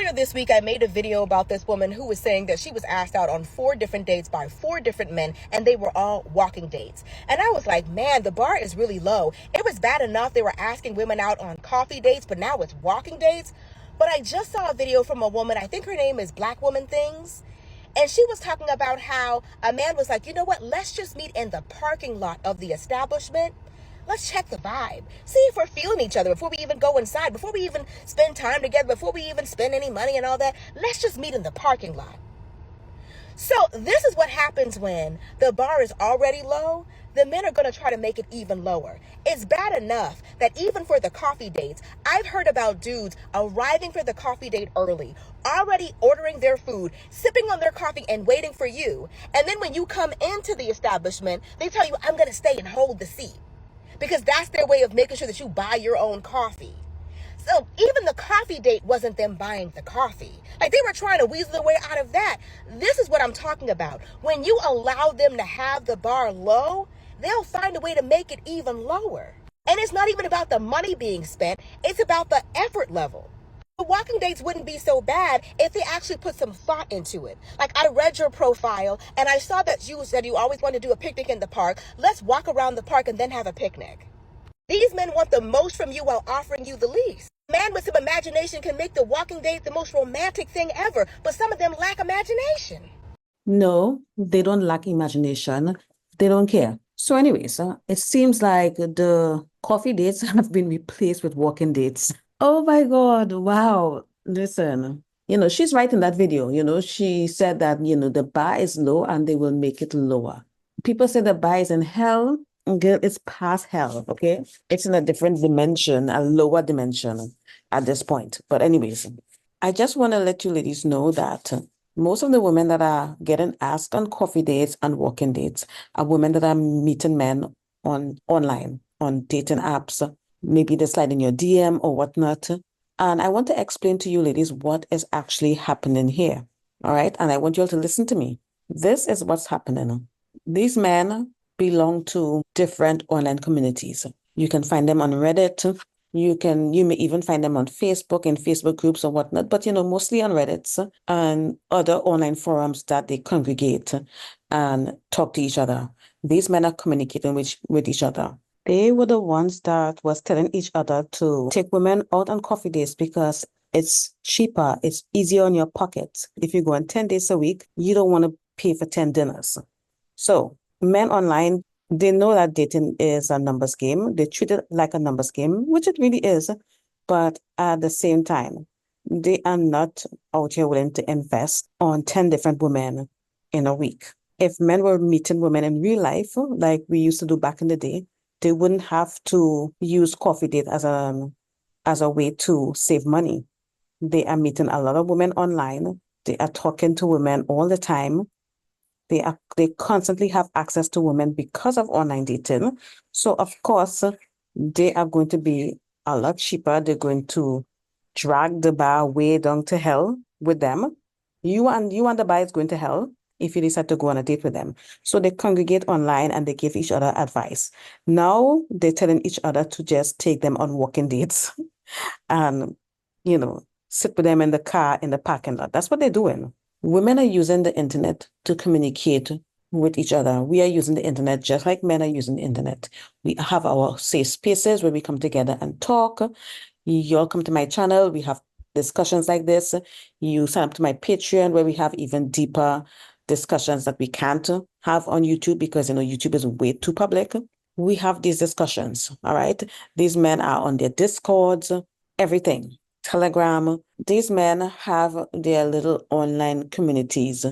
Earlier this week, I made a video about this woman who was saying that she was asked out on 4 different dates by 4 different men, and they were all walking dates. And I was like, man, the bar is really low. It was bad enough they were asking women out on coffee dates, but now it's walking dates. But I just saw a video from a woman, I think her name is Black Woman Things, and she was talking about how a man was like, you know what, let's just meet in the parking lot of the establishment. Let's check the vibe. See if we're feeling each other before we even go inside, before we even spend time together, before we even spend any money and all that. Let's just meet in the parking lot. So this is what happens when the bar is already low. The men are going to try to make it even lower. It's bad enough that even for the coffee dates, I've heard about dudes arriving for the coffee date early, already ordering their food, sipping on their coffee and waiting for you. And then when you come into the establishment, they tell you, I'm going to stay and hold the seat. Because that's their way of making sure that you buy your own coffee. So even the coffee date wasn't them buying the coffee. Like, they were trying to weasel their way out of that. This is what I'm talking about. When you allow them to have the bar low, they'll find a way to make it even lower. And it's not even about the money being spent. It's about the effort level. The walking dates wouldn't be so bad if they actually put some thought into it. Like, I read your profile and I saw that you said you always want to do a picnic in the park. Let's walk around the park and then have a picnic. These men want the most from you while offering you the least. A man with some imagination can make the walking date the most romantic thing ever, but some of them lack imagination. No, they don't lack imagination. They don't care. So anyways, it seems like the coffee dates have been replaced with walking dates. Oh my God, wow. Listen, she's right in that video. She said that, the bar is low and they will make it lower. People say the bar is in hell. Girl, it's past hell, okay? It's in a different dimension, a lower dimension at this point. But anyways, I just want to let you ladies know that most of the women that are getting asked on coffee dates and walking dates are women that are meeting men online, on dating apps. Maybe they slide in your DM or whatnot. And I want to explain to you ladies what is actually happening here. All right. And I want you all to listen to me. This is what's happening. These men belong to different online communities. You can find them on Reddit. You may even find them on Facebook in Facebook groups or whatnot, but mostly on Reddit and other online forums that they congregate and talk to each other. These men are communicating with each other. They were the ones that was telling each other to take women out on coffee dates because it's cheaper, it's easier on your pocket. If you go on 10 days a week, you don't want to pay for 10 dinners. So men online, they know that dating is a numbers game. They treat it like a numbers game, which it really is. But at the same time, they are not out here willing to invest on 10 different women in a week. If men were meeting women in real life, like we used to do back in the day, they wouldn't have to use coffee date as a way to save money. They are meeting a lot of women online. They are talking to women all the time. They constantly have access to women because of online dating. So of course, they are going to be a lot cheaper. They're going to drag the bar way down to hell with them. You and the bar is going to hell if you decide to go on a date with them. So they congregate online and they give each other advice. Now they're telling each other to just take them on walking dates and, sit with them in the car in the parking lot. That's what they're doing. Women are using the internet to communicate with each other. We are using the internet just like men are using the internet. We have our safe spaces where we come together and talk. You all come to my channel. We have discussions like this. You sign up to my Patreon where we have even deeper discussions that we can't have on YouTube because, YouTube is way too public. We have these discussions, all right? These men are on their Discords, everything. Telegram. These men have their little online communities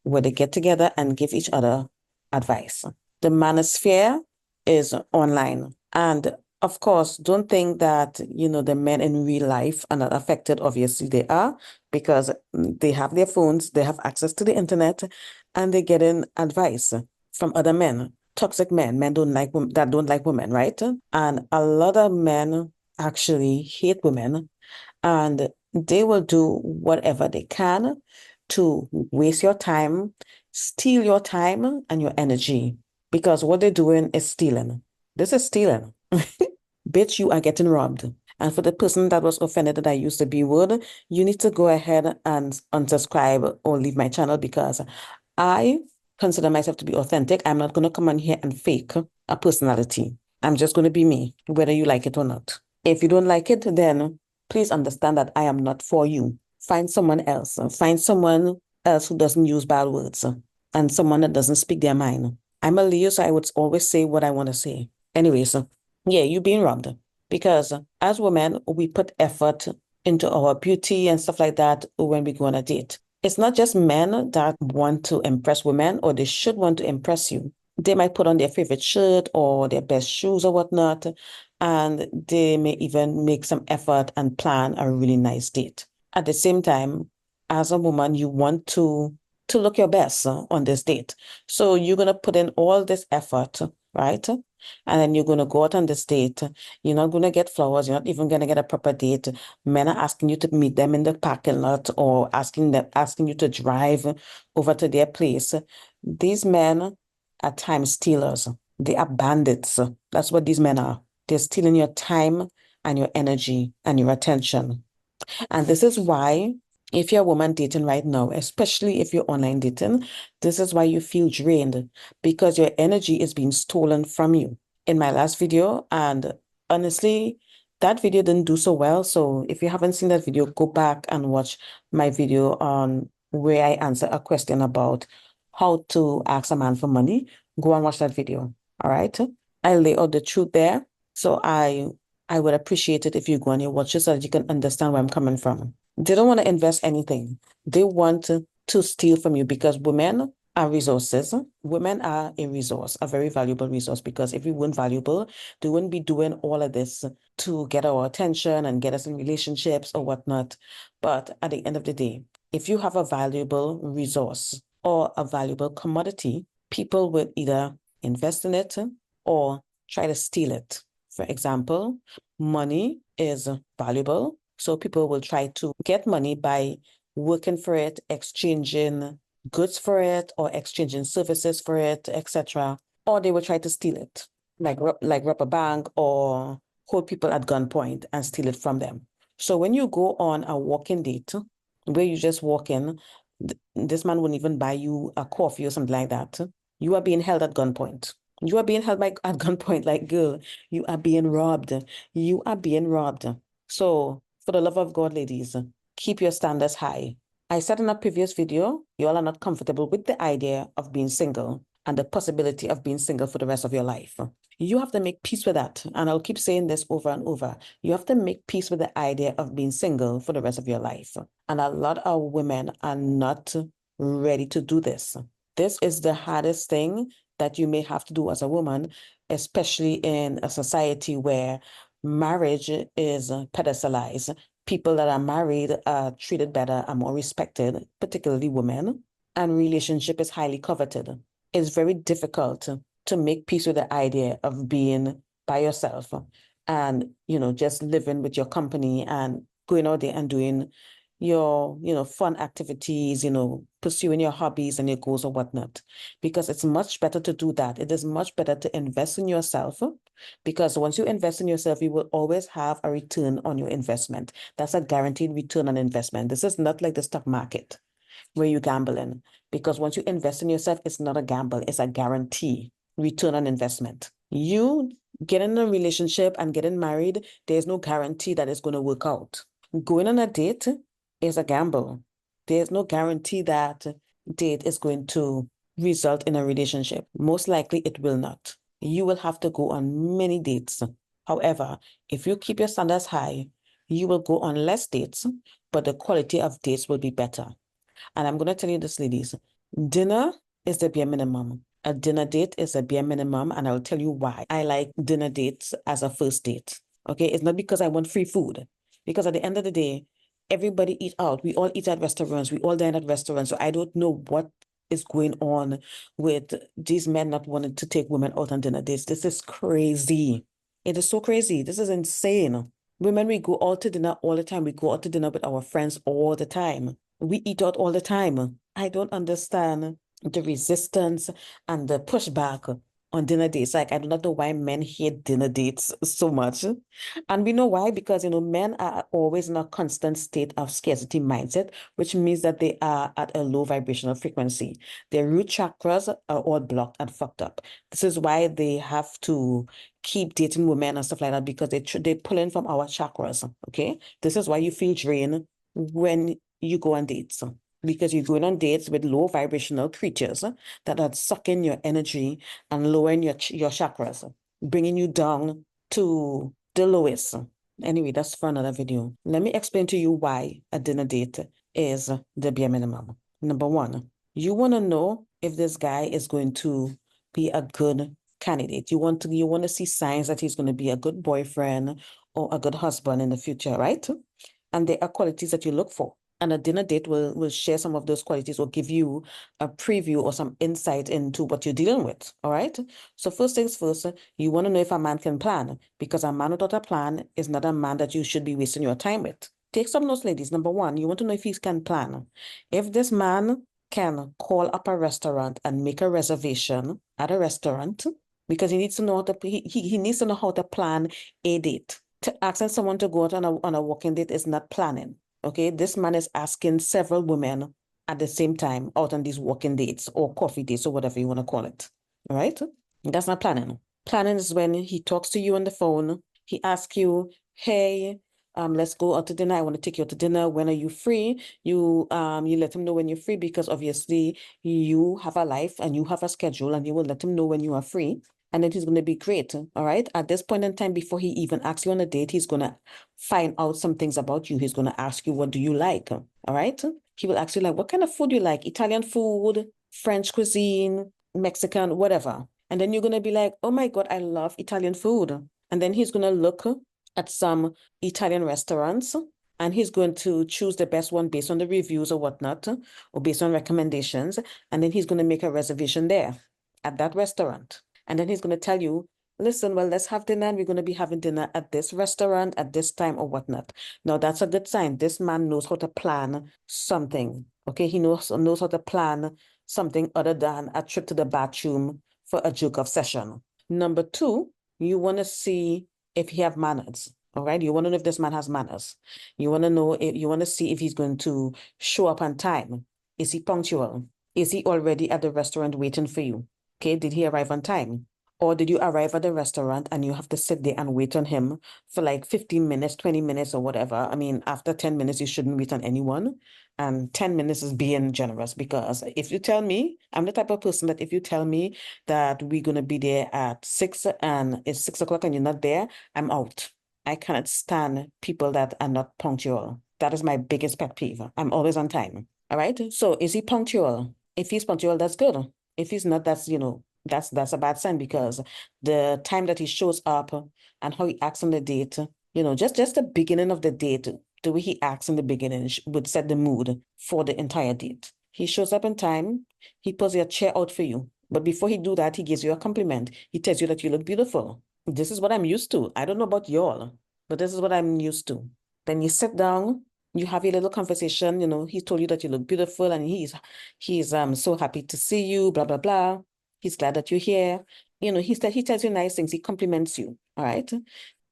where they get together and give each other advice. The manosphere is online. And of course, don't think that, the men in real life are not affected. Obviously, they are because they have their phones, they have access to the internet, and they're getting advice from other men. Toxic men don't like women, right? And a lot of men actually hate women. And they will do whatever they can to waste your time, steal your time and your energy, because what they're doing is stealing. This is stealing. Bitch, you are getting robbed. And for the person that was offended that I used the B word, you need to go ahead and unsubscribe or leave my channel because I consider myself to be authentic. I'm not going to come on here and fake a personality. I'm just going to be me, whether you like it or not. If you don't like it, then please understand that I am not for you. Find someone else. Find someone else who doesn't use bad words and someone that doesn't speak their mind. I'm a Leo, so I would always say what I want to say. Anyways, yeah, you're being robbed because as women, we put effort into our beauty and stuff like that when we go on a date. It's not just men that want to impress women or they should want to impress you. They might put on their favorite shirt or their best shoes or whatnot, and they may even make some effort and plan a really nice date. At the same time, as a woman, you want to look your best on this date. So you're going to put in all this effort, right? And then you're going to go out on this date. You're not going to get flowers. You're not even going to get a proper date. Men are asking you to meet them in the parking lot or asking you to drive over to their place. These men are time stealers. They are bandits. That's what these men are. They're stealing your time and your energy and your attention. And this is why, if you're a woman dating right now, especially if you're online dating, this is why you feel drained because your energy is being stolen from you. In my last video, and honestly, that video didn't do so well. So if you haven't seen that video, go back and watch my video on where I answer a question about how to ask a man for money. Go and watch that video. All right. I lay out the truth there. So I would appreciate it if you go and you watch it so that you can understand where I'm coming from. They don't want to invest anything. They want to steal from you because women are resources. Women are a resource, a very valuable resource, because if we weren't valuable, they wouldn't be doing all of this to get our attention and get us in relationships or whatnot. But at the end of the day, if you have a valuable resource or a valuable commodity, people will either invest in it or try to steal it. For example, money is valuable, so people will try to get money by working for it, exchanging goods for it, or exchanging services for it, etc. Or they will try to steal it, like rob a bank or hold people at gunpoint and steal it from them. So when you go on a walking date, where you just walk in, this man wouldn't even buy you a coffee or something like that. You are being held at gunpoint. You are being held at gunpoint, like, girl, you are being robbed. You are being robbed. So, for the love of God, ladies, keep your standards high. I said in a previous video, you all are not comfortable with the idea of being single and the possibility of being single for the rest of your life. You have to make peace with that. And I'll keep saying this over and over. You have to make peace with the idea of being single for the rest of your life. And a lot of women are not ready to do this. This is the hardest thing that you may have to do as a woman, especially in a society where marriage is pedestalized. People that are married are treated better, are more respected, particularly women, and relationship is highly coveted. It's very difficult to make peace with the idea of being by yourself and, just living with your company and going out there and doing your, fun activities, pursuing your hobbies and your goals or whatnot, because it's much better to do that. It is much better to invest in yourself, because once you invest in yourself, you will always have a return on your investment. That's a guaranteed return on investment. This is not like the stock market where you're gambling, because once you invest in yourself, it's not a gamble, it's a guarantee return on investment. You get in a relationship and getting married, there's no guarantee that it's going to work out. Going on a date is a gamble. There's no guarantee that date is going to result in a relationship. Most likely it will not. You will have to go on many dates. However, if you keep your standards high, you will go on less dates, but the quality of dates will be better. And I'm going to tell you this, ladies, dinner is the bare minimum. A dinner date is a bare minimum, and I will tell you why I like dinner dates as a first date. Okay, it's not because I want free food, because at the end of the day, everybody eat out. We all eat at restaurants. We all dine at restaurants. So I don't know what is going on with these men not wanting to take women out on dinner dates. This is crazy. It is so crazy. This is insane. Women, we go out to dinner all the time. We go out to dinner with our friends all the time. We eat out all the time. I don't understand the resistance and the pushback on dinner dates. Like, I do not know why men hate dinner dates so much. And we know why, because, men are always in a constant state of scarcity mindset, which means that they are at a low vibrational frequency. Their root chakras are all blocked and fucked up. This is why they have to keep dating women and stuff like that, because they pull in from our chakras, okay? This is why you feel drained when you go on dates, because you're going on dates with low vibrational creatures that are sucking your energy and lowering your chakras, bringing you down to the lowest. Anyway, that's for another video. Let me explain to you why a dinner date is the bare minimum. Number one, you want to know if this guy is going to be a good candidate. You want to see signs that he's going to be a good boyfriend or a good husband in the future, right? And there are qualities that you look for. And a dinner date will share some of those qualities or give you a preview or some insight into what you're dealing with. All right. So first things first, you want to know if a man can plan, because a man without a plan is not a man that you should be wasting your time with. Take some notes, ladies. Number one, you want to know if he can plan. If this man can call up a restaurant and make a reservation at a restaurant, because he needs to know how to he needs to know how to plan a date. To asking someone to go out on a walking date is not planning. Okay, this man is asking several women at the same time out on these walking dates or coffee dates or whatever you want to call it. All right? That's not planning. Planning is when he talks to you on the phone. He asks you, hey, let's go out to dinner. I want to take you out to dinner. When are you free? You let him know when you're free, because obviously you have a life and you have a schedule, and you will let him know when you are free. And then he's going to be great. All right. At this point in time, before he even asks you on a date, he's going to find out some things about you. He's going to ask you, what do you like? All right. He will ask you, like, what kind of food you like? Italian food, French cuisine, Mexican, whatever. And then you're going to be like, oh my God, I love Italian food. And then he's going to look at some Italian restaurants, and he's going to choose the best one based on the reviews or whatnot, or based on recommendations. And then he's going to make a reservation there at that restaurant. And then he's going to tell you, listen, well, let's have dinner, and we're going to be having dinner at this restaurant at this time or whatnot. Now, that's a good sign. This man knows how to plan something. Okay, he knows how to plan something other than a trip to the bathroom for a jerk off session. Number two, you want to see if he have manners. All right, you want to know if this man has manners. You want to know if you want to see if he's going to show up on time. Is he punctual? Is he already at the restaurant waiting for you? Okay, did he arrive on time? Or did you arrive at the restaurant and you have to sit there and wait on him for like 15 minutes, 20 minutes or whatever? I mean, after 10 minutes, you shouldn't wait on anyone. And 10 minutes is being generous, because if you tell me, I'm the type of person that if you tell me that we're going to be there at 6 and it's 6 o'clock and you're not there, I'm out. I cannot stand people that are not punctual. That is my biggest pet peeve. I'm always on time. All right. So is he punctual? If he's punctual, that's good. If he's not, that's a bad sign, because the time that he shows up and how he acts on the date, just the beginning of the date, the way he acts in the beginning would set the mood for the entire date. He shows up in time, he pulls your chair out for you. But before he do that, he gives you a compliment. He tells you that you look beautiful. This is what I'm used to. I don't know about y'all, but this is what I'm used to. Then you sit down, you have a little conversation, he told you that you look beautiful, and he's so happy to see you, blah, blah, blah. He's glad that you're here. He tells you nice things. He compliments you. All right.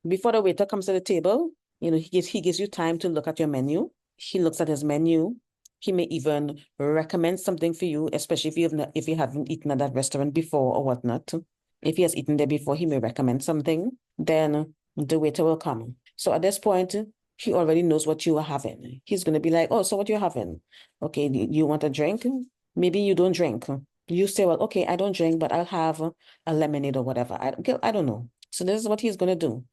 Before the waiter comes to the table, he gives you time to look at your menu. He looks at his menu. He may even recommend something for you, especially if you haven't eaten at that restaurant before or whatnot. If he has eaten there before, he may recommend something. Then the waiter will come. So at this point, he already knows what you are having. He's going to be like, oh, so what you're having? Okay, you want a drink? Maybe you don't drink. You say, well, okay, I don't drink, but I'll have a lemonade or whatever. I don't know. So this is what he's going to do.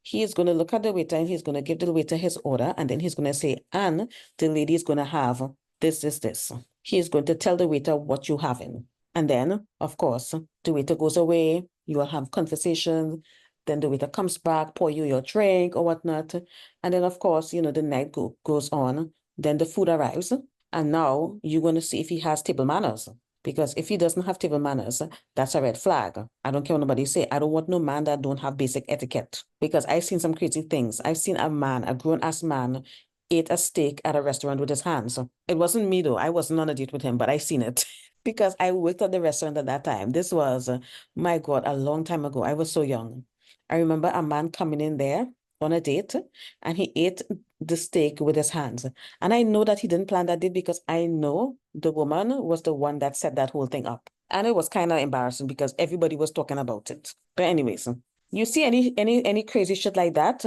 He is going to look at the waiter, and he's going to give the waiter his order. And then he's going to say, and the lady is going to have this, this, this. He is going to tell the waiter what you're having. And then, of course, the waiter goes away. You will have conversation. Then the waiter comes back, pour you your drink or whatnot. And then, of course, the night goes on. Then the food arrives. And now you're going to see if he has table manners. Because if he doesn't have table manners, that's a red flag. I don't care what nobody say. I don't want no man that don't have basic etiquette. Because I've seen some crazy things. I've seen a grown-ass man, ate a steak at a restaurant with his hands. It wasn't me though. I wasn't on a date with him, but I seen it because I worked at the restaurant at that time. This was, my God, a long time ago. I was so young. I remember a man coming in there on a date and he ate the steak with his hands. And I know that he didn't plan that date because I know the woman was the one that set that whole thing up. And it was kind of embarrassing because everybody was talking about it. But anyways, you see any crazy shit like that,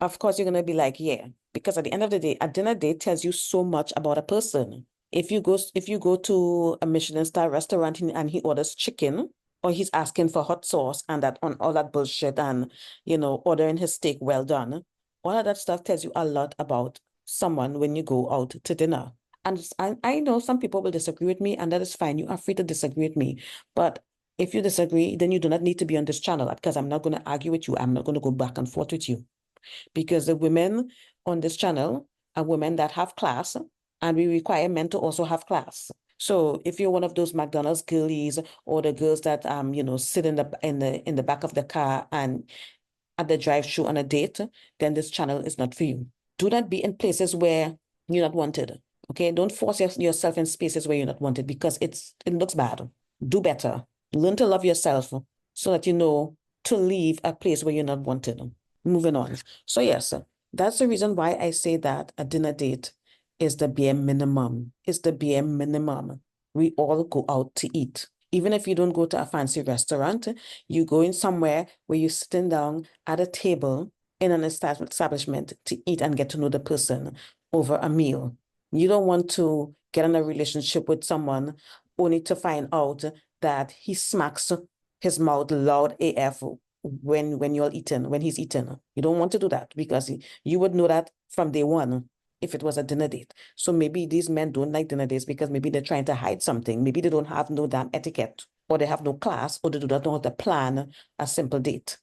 of course you're gonna be like, yeah, because at the end of the day, a dinner date tells you so much about a person. If you go to a Michelin star restaurant and he orders chicken, or he's asking for hot sauce and that on all that bullshit and ordering his steak well done, all of that stuff tells you a lot about someone when you go out to dinner. And I know some people will disagree with me, and that is fine. You are free to disagree with me. But if you disagree, then you do not need to be on this channel because I'm not going to argue with you. I'm not going to go back and forth with you because the women on this channel are women that have class, and we require men to also have class. So if you're one of those McDonald's girlies or the girls that sit in the back of the car and at the drive-thru on a date, then this channel is not for you. Do not be in places where you're not wanted. Okay, don't force yourself in spaces where you're not wanted because it looks bad. Do better. Learn to love yourself so that you know to leave a place where you're not wanted. Moving on. So yes, that's the reason why I say that a dinner date is the bare minimum. It's the bare minimum. We all go out to eat. Even if you don't go to a fancy restaurant, you go in somewhere where you're sitting down at a table in an establishment to eat and get to know the person over a meal. You don't want to get in a relationship with someone only to find out that he smacks his mouth loud AF when you're eating, when he's eating. You don't want to do that because you would know that from day one if it was a dinner date. So maybe these men don't like dinner dates because maybe they're trying to hide something. Maybe they don't have no damn etiquette, or they have no class, or they do not know how to plan a simple date.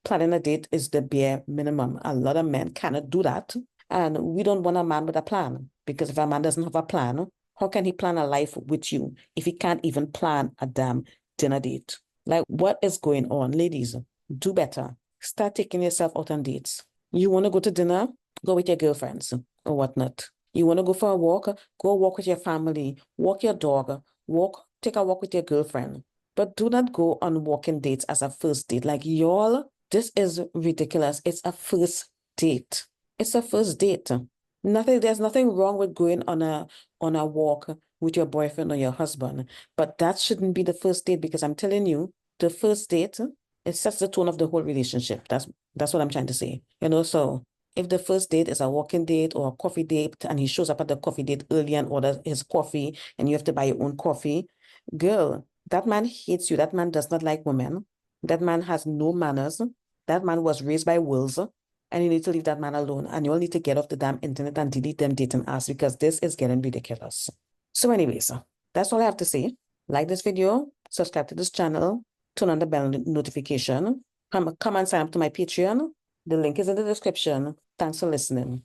Planning a date is the bare minimum. A lot of men cannot do that. And we don't want a man with a plan, because if a man doesn't have a plan, how can he plan a life with you if he can't even plan a damn dinner date? Like, what is going on? Ladies, do better. Start taking yourself out on dates. You want to go to dinner? Go with your girlfriends or whatnot. You want to go for a walk? Go walk with your family. Walk your dog. Take a walk with your girlfriend. But do not go on walking dates as a first date. Like, y'all, this is ridiculous. It's a first date. It's a first date. There's nothing wrong with going on a walk with your boyfriend or your husband, but that shouldn't be the first date, because I'm telling you, the first date, it sets the tone of the whole relationship. That's what I'm trying to say. So if the first date is a walking date or a coffee date and he shows up at the coffee date early and orders his coffee and you have to buy your own coffee, girl, that man hates you. That man does not like women. That man has no manners. That man was raised by wolves, and you need to leave that man alone. And you all need to get off the damn internet and delete them dating apps, because this is getting ridiculous. So anyways, that's all I have to say. Like this video, subscribe to this channel, turn on the bell notification. Come and sign up to my Patreon. The link is in the description. Thanks for listening.